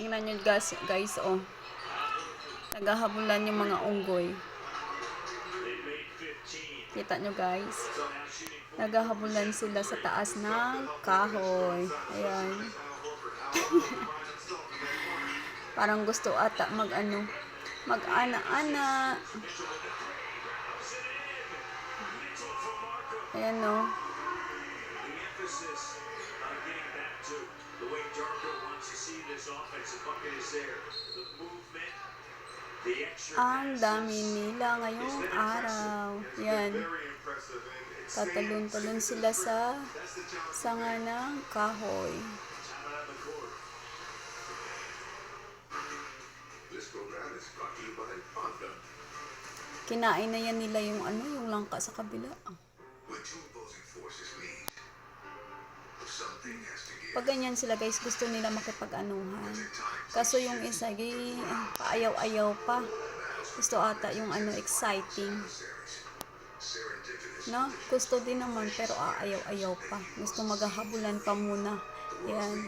Tingnan nyo guys, oh. Naghahabulan yung mga unggoy. Kita nyo guys. Naghahabulan sila sa taas ng kahoy. Ayan. Parang gusto ata mag-ana-ana. Ayan no. Ang dami nila ngayong araw. Yan. Tatalon-talon sila sa sanga ng kahoy. Kinain na yan nila yung yung langka sa kabila. Pag ganyan sila guys, gusto nila makipag-anuhan. Kaso yung isa, paayaw-ayaw pa. Gusto ata yung exciting. No? Gusto din naman, pero aayaw-ayaw pa. Gusto maghahabulan pa muna. Yan.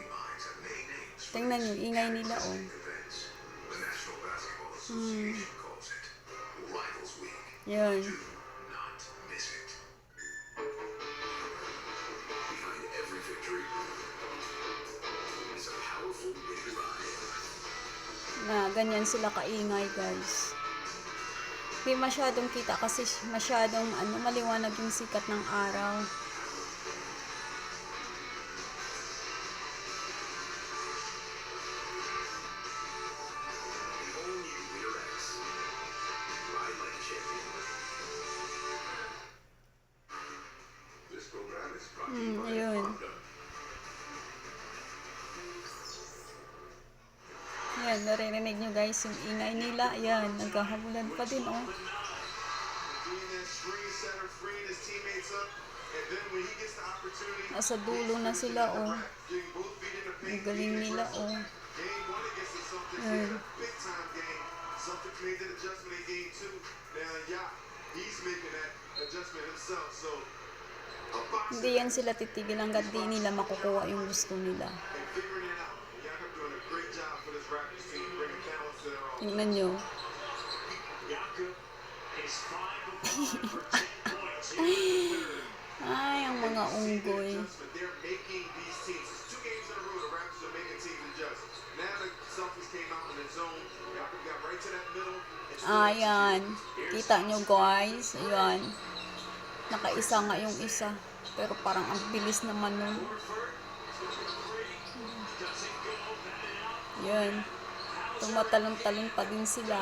Tingnan nyo, ingay nila oh. Yan. Na ganyan sila kaingay guys. Hindi masyadong kita kasi masyadong maliwanag yung sikat ng araw. Ayun. Ayan, naririnig nyo guys yung ingay nila. Ayan, naghahabulan pa din oh. Nasa dulo na sila oh. Ang galing nila oh. Ayan. Hindi yan sila titigil hanggat di nila makukuha yung gusto nila. Tingnan nyo. Ay, ang mga unggoy. Ayan. Kita nyo guys. Ayan. Nakaisa nga yung isa. Pero parang ang bilis naman nun. Ayan. Tumatalon-talon pa din sila.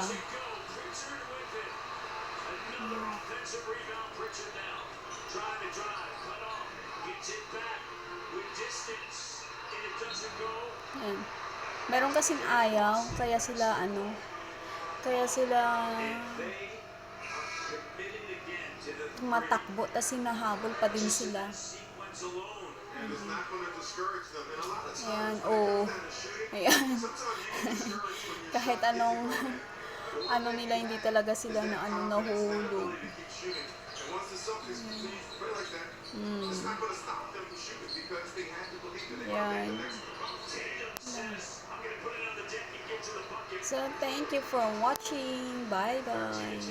Ayan. Meron kasing ayaw, kaya sila tumatakbo, tas hinahabol pa din sila. Ayan, oo. Ayan. Kahit anong nila, hindi talaga sila na nahulog. Ayan. So, thank you for watching. Bye-bye.